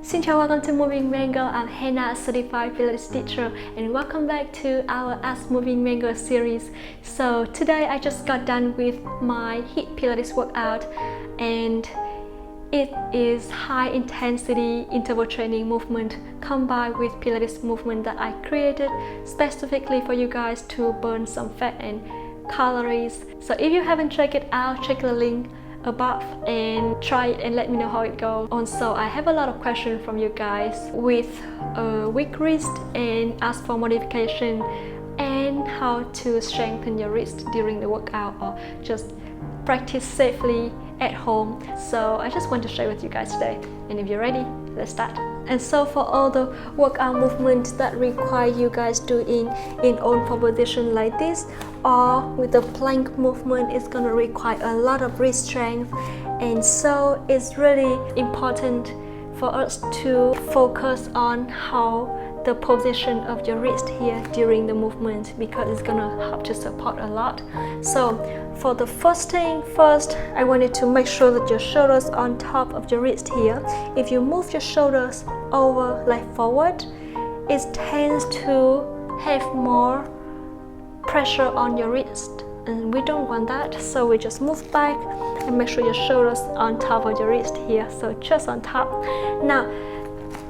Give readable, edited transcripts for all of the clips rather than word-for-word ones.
Xin chào, welcome to Moving Mango. I'm Hannah, certified Pilates teacher, and welcome back to our Ask Moving Mango series. So today I just got done with my HIIT Pilates workout, and it is high intensity interval training movement combined with Pilates movement that I created specifically for you guys to burn some fat and calories. So if you haven't checked it out, check the link above and try it and let me know how it goes. Also, I have a lot of questions from you guys with a weak wrist and ask for modification and how to strengthen your wrist during the workout or just practice safely at home. So I just want to share with you guys today, and if you're ready, let's start. And so for all the workout movements that require you guys doing in own position like this, or with the plank movement, it's going to require a lot of wrist strength, and so it's really important for us to focus on how the position of your wrist here during the movement, because it's gonna help to support a lot. So for the first, I wanted to make sure that your shoulders on top of your wrist here. If you move your shoulders over like forward, it tends to have more pressure on your wrist, and we don't want that. So we just move back and make sure your shoulders on top of your wrist here, so just on top. Now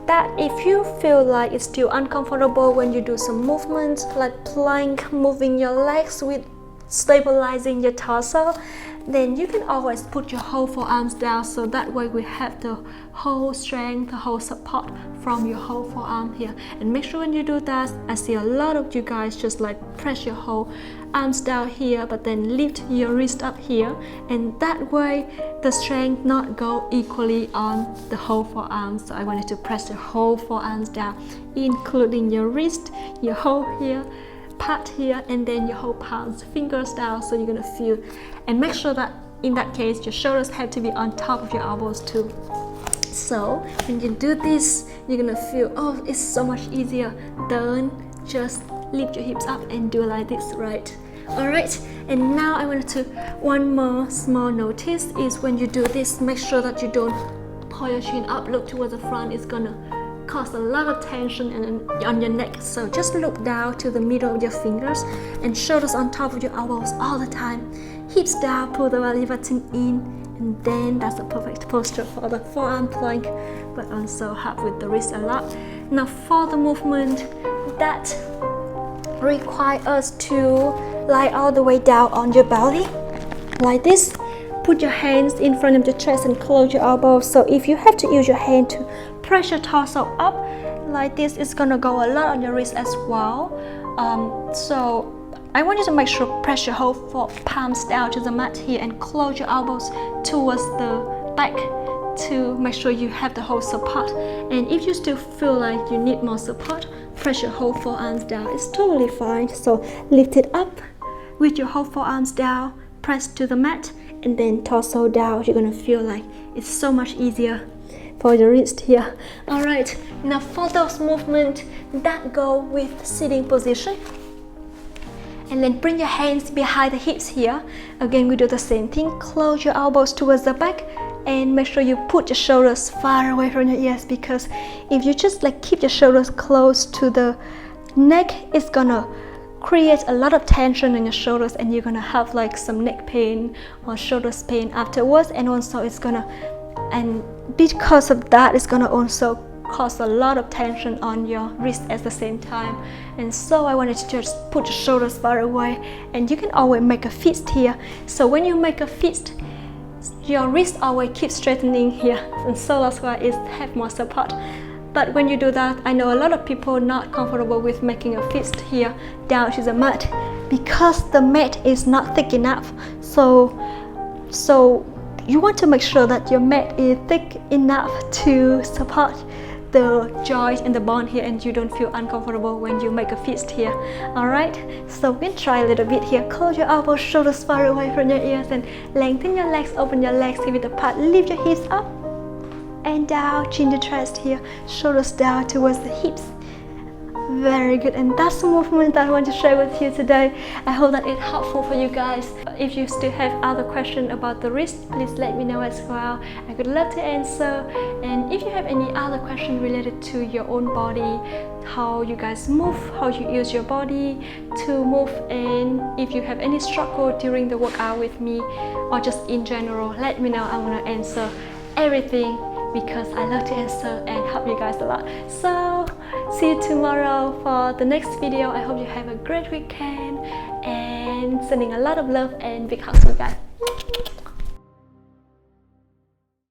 that if you feel like it's still uncomfortable when you do some movements like plank, moving your legs with stabilizing your torso, then you can always put your whole forearms down, so that way we have the whole strength, the whole support from your whole forearm here. And make sure when you do that, I see a lot of you guys just like press your whole arms down here, but then lift your wrist up here, and that way the strength not go equally on the whole forearm. So I wanted to press your whole forearms down, including your wrist, your whole here part here, and then your whole palms, fingers down, so you're gonna feel. And make sure that in that case your shoulders have to be on top of your elbows too. So when you do this, you're gonna feel, oh, it's so much easier than just lift your hips up and do like this, right? Alright, and now I wanted to, one more small notice is when you do this, make sure that you don't pull your chin up, look towards the front. It's gonna cause a lot of tension on your neck. So just look down to the middle of your fingers and shoulders on top of your elbows all the time. Hips down, pull the belly button in, and then that's a perfect posture for the forearm plank, but also help with the wrist a lot. Now for the movement that require us to lie all the way down on your belly like this, put your hands in front of your chest and close your elbows. So if you have to use your hand to press your torso up like this, it's gonna go a lot on your wrist as well. So I want you to make sure press your whole palms down to the mat here and close your elbows towards the back to make sure you have the whole support. And if you still feel like you need more support, press your whole forearms down. It's totally fine. So lift it up with your whole forearms down, press to the mat, and then torso down. You're gonna feel like it's so much easier for your wrist here. Alright, now for those movements that go with sitting position, and then bring your hands behind the hips here. Again, we do the same thing. Close your elbows towards the back and make sure you put your shoulders far away from your ears, because if you just like keep your shoulders close to the neck, it's gonna create a lot of tension in your shoulders, and you're gonna have like some neck pain or shoulders pain afterwards. And also it's gonna, and because of that, it's gonna also cause a lot of tension on your wrist at the same time. And so I wanted to just put your shoulders far away, and you can always make a fist here. So when you make a fist, your wrist always keeps straightening here, and so that's why it have more support. But when you do that, I know a lot of people not comfortable with making a fist here down to the mat because the mat is not thick enough. So you want to make sure that your mat is thick enough to support the joint and the bone here, and you don't feel uncomfortable when you make a fist here. Alright, so we can try a little bit here. Close your elbows, shoulders far away from your ears, and lengthen your legs, open your legs, give it apart, lift your hips up and down, chin to chest here, shoulders down towards the hips. Very good, and that's the movement that I want to share with you today. I hope that it's helpful for you guys. if you still have other questions about the wrist, please let me know as well. I would love to answer. And if you have any other question related to your own body, how you guys move, how you use your body to move, and if you have any struggle during the workout with me or just in general, let me know. I want to answer everything because I love to answer and help you guys a lot. So see you tomorrow for the next video. I hope you have a great weekend and sending a lot of love and big hugs to you guys.